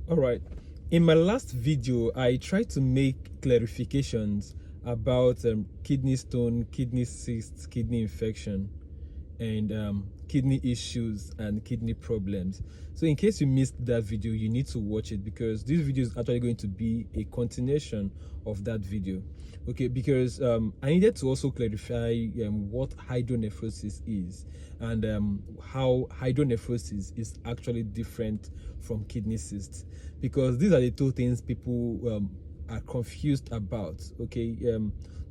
All right. In my last video, I tried to make clarifications about kidney stone, kidney cysts, kidney infection, and kidney issues and kidney problems. So in case you missed that video, you need to watch it because this video is actually going to be a continuation of that video. Okay, because I needed to also clarify what hydronephrosis is and how hydronephrosis is actually different from kidney cysts, because these are the two things people are confused about. Okay,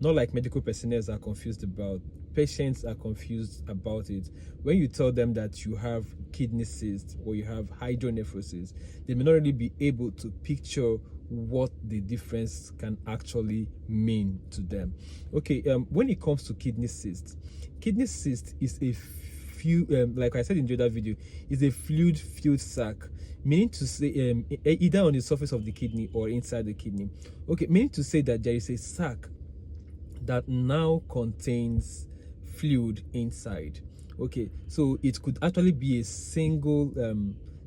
not like medical personnel are confused about, patients are confused about it. When you tell them that you have kidney cyst or you have hydronephrosis, they may not really be able to picture what the difference can actually mean to them. Okay, when it comes to kidney cyst is a like I said in the other video, is a fluid-filled sac, meaning to say either on the surface of the kidney or inside the kidney. Okay, meaning to say that there is a sac that now contains fluid inside. Okay, so it could actually be a single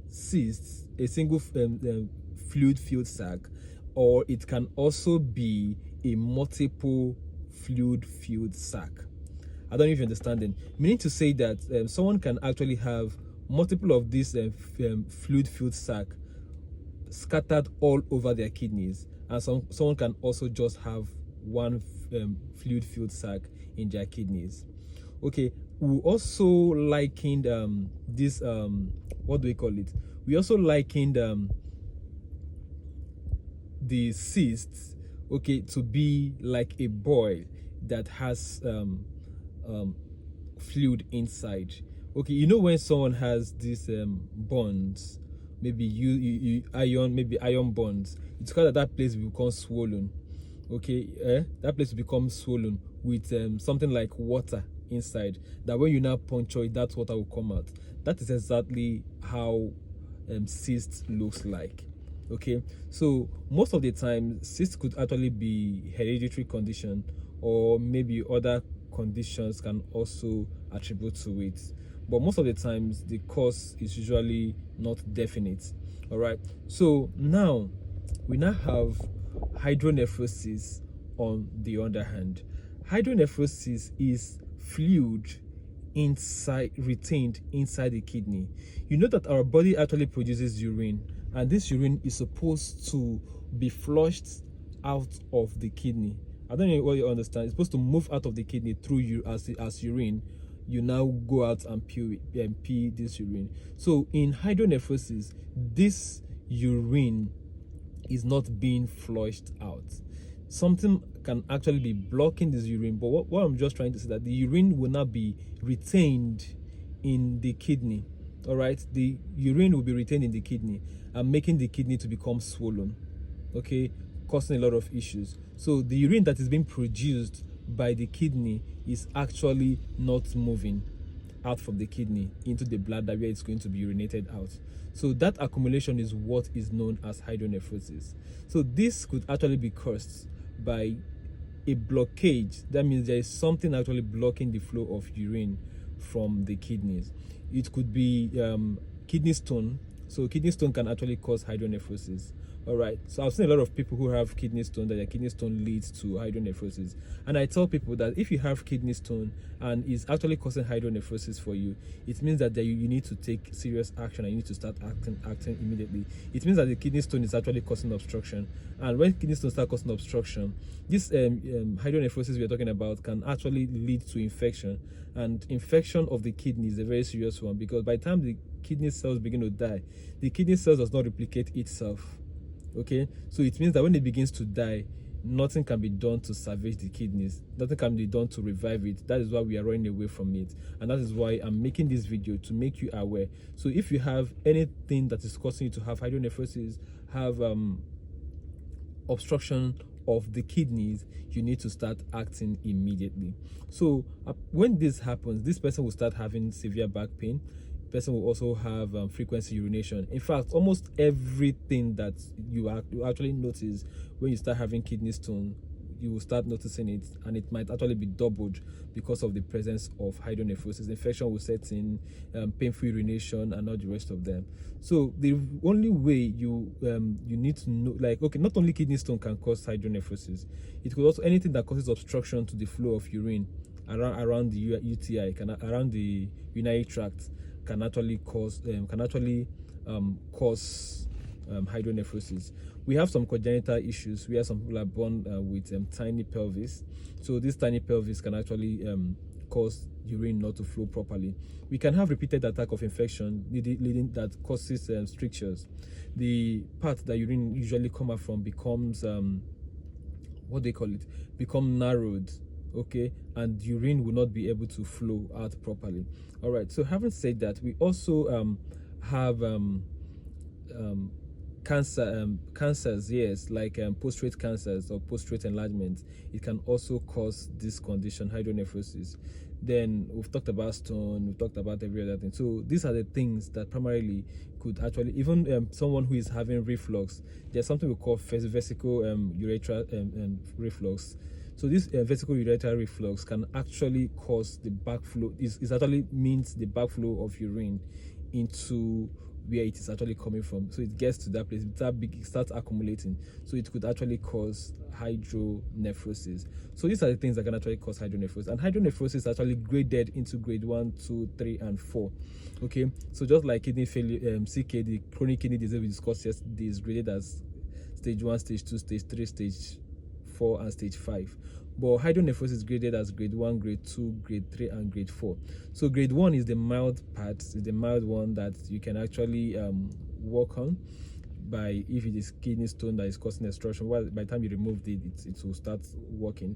cyst, a single fluid-filled sac, or it can also be a multiple fluid-filled sac. I don't know if you're understanding. Meaning to say that someone can actually have multiple of these fluid-filled sac scattered all over their kidneys, and someone can also just have one fluid-filled sac in their kidneys. Okay, we also likened this what do we call it? We also likened the cysts, okay, to be like a boil that has fluid inside. Okay, you know when someone has these bonds, maybe iron bonds, it's called that place will become swollen. Okay, that place will become swollen with something like water inside, that when you now puncture it, that water will come out. That is exactly how cyst looks like. Okay, so most of the time cyst could actually be hereditary condition, or maybe other conditions can also attribute to it, but most of the times the cause is usually not definite. All right, so now we now have hydronephrosis. On the other hand, hydronephrosis is fluid retained inside the kidney. You know that our body actually produces urine, and this urine is supposed to be flushed out of the kidney. I don't know what you understand. It's supposed to move out of the kidney through you as urine. You now go out and pee this urine. So in hydronephrosis, this urine is not being flushed out. Something can actually be blocking this urine, but what I'm just trying to say that the urine will not be retained in the kidney. All right, the urine will be retained in the kidney and making the kidney to become swollen, okay, causing a lot of issues. So the urine that is being produced by the kidney is actually not moving out from the kidney into the bladder where it's going to be urinated out. So that accumulation is what is known as hydronephrosis. So this could actually be caused by a blockage. That means there is something actually blocking the flow of urine from the kidneys. It could be kidney stone. So kidney stone can actually cause hydronephrosis. All right, so I've seen a lot of people who have kidney stone, that their kidney stone leads to hydronephrosis, and I tell people that if you have kidney stone and it's actually causing hydronephrosis for you, it means that you need to take serious action and you need to start acting immediately. It means that the kidney stone is actually causing obstruction, and when kidney stone start causing obstruction, this hydronephrosis we are talking about can actually lead to infection, and infection of the kidney is a very serious one, because by the time the kidney cells begin to die, the kidney cells does not replicate itself. Okay, so it means that when it begins to die, nothing can be done to salvage the kidneys, nothing can be done to revive it. That is why we are running away from it, and that is why I'm making this video, to make you aware. So if you have anything that is causing you to have hydronephrosis, have obstruction of the kidneys, you need to start acting immediately. So when this happens, this person will start having severe back pain. Person will also have frequency urination. In fact, almost everything that you actually notice when you start having kidney stone, you will start noticing it, and it might actually be doubled because of the presence of hydronephrosis. Infection will set in, painful urination, and all the rest of them. So the only way you need to know, like, okay, not only kidney stone can cause hydronephrosis, it could also, anything that causes obstruction to the flow of urine around the UTI, around the urinary tract, can actually cause hydronephrosis. We have some congenital issues where some people are born with tiny pelvis. So this tiny pelvis can actually cause urine not to flow properly. We can have repeated attack of infection leading that causes strictures. The part that urine usually come out from becomes what they call it, become narrowed, okay, and urine will not be able to flow out properly. All right, so having said that, we also have cancers, yes, like prostate cancers or prostate enlargement. It can also cause this condition, hydronephrosis. Then we've talked about stone, we've talked about every other thing. So these are the things that primarily could actually, even someone who is having reflux, there's something we call vesical urethral reflux. So this vesical urethral reflux can actually cause the backflow. It actually means the backflow of urine into where it is actually coming from. So it gets to that place, that big, it starts accumulating. So it could actually cause hydronephrosis. So these are the things that can actually cause hydronephrosis. And hydronephrosis is actually graded into grade 1, 2, 3, and 4. Okay, so just like kidney failure, CKD, chronic kidney disease we discussed yesterday, is graded as stage 1, stage 2, stage 3, stage 4, and stage 5. But hydronephrosis is graded as grade 1, grade 2, grade 3, and grade 4. So grade 1 is the mild part, is the mild one that you can actually work on by, if it is kidney stone that is causing obstruction. Well, by the time you remove it will start working.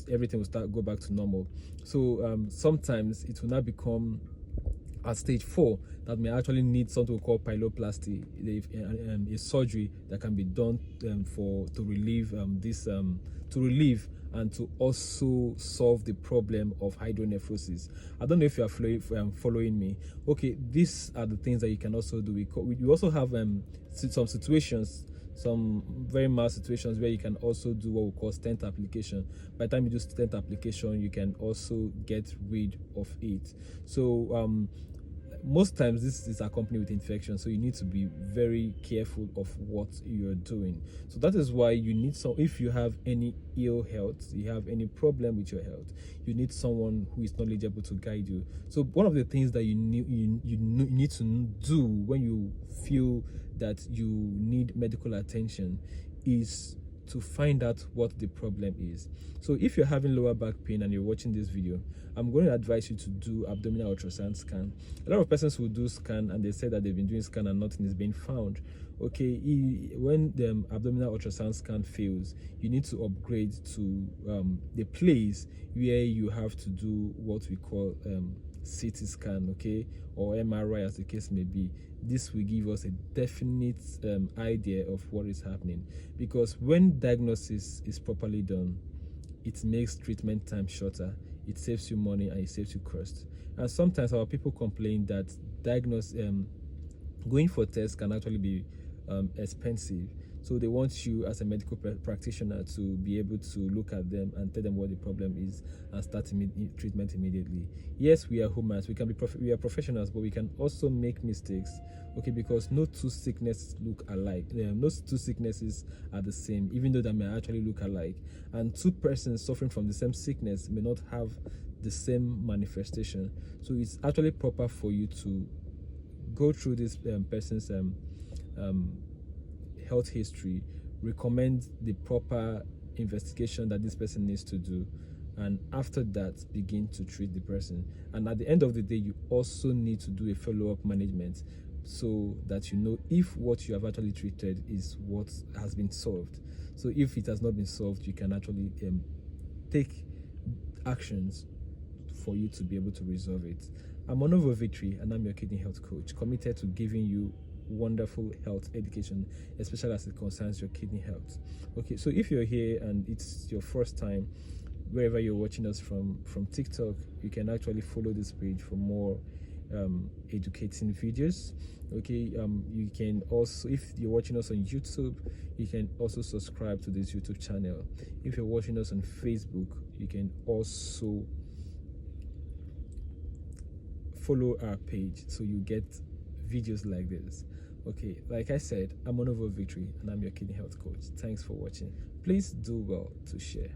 Everything will go back to normal. So sometimes it will not become at stage 4 that may actually need something we call pyeloplasty, a surgery that can be done to relieve and to also solve the problem of hydronephrosis. I don't know if you are following me. Okay, these are the things that you can also do. We also have some situations, some very mild situations where you can also do what we call stent application. By the time you do stent application, you can also get rid of it. So most times this is accompanied with infection, so you need to be very careful of what you're doing. So that is why you need if you have any ill health, you have any problem with your health, you need someone who is knowledgeable to guide you. So one of the things that you need to do when you feel that you need medical attention is to find out what the problem is. So if you're having lower back pain and you're watching this video, I'm going to advise you to do abdominal ultrasound scan. A lot of persons will do scan and they say that they've been doing scan and nothing is being found. Okay, when the abdominal ultrasound scan fails, you need to upgrade to the place where you have to do what we call CT scan, okay, or MRI as the case may be. This will give us a definite idea of what is happening, because when diagnosis is properly done, it makes treatment time shorter, it saves you money, and it saves you cost. And sometimes our people complain that going for tests can actually be expensive. So they want you as a medical practitioner to be able to look at them and tell them what the problem is and start treatment immediately. Yes, we are humans, we are professionals, but we can also make mistakes, okay, because no two sicknesses look alike. No two sicknesses are the same, even though they may actually look alike. And two persons suffering from the same sickness may not have the same manifestation. So it's actually proper for you to go through this person's health history, recommend the proper investigation that this person needs to do, and after that begin to treat the person. And at the end of the day, you also need to do a follow-up management so that you know if what you have actually treated is what has been solved. So if it has not been solved, you can actually take actions for you to be able to resolve it. I'm Onovo Victory, and I'm your kidney health coach, committed to giving you wonderful health education, especially as it concerns your kidney health. Okay, so if you're here and it's your first time, wherever you're watching us from TikTok, you can actually follow this page for more educating videos. Okay, you can also, if you're watching us on YouTube, you can also subscribe to this YouTube channel. If you're watching us on Facebook, you can also follow our page so you get videos like this. Okay, like I said, I'm Honorable Victory and I'm your kidney health coach. Thanks for watching. Please do well to share.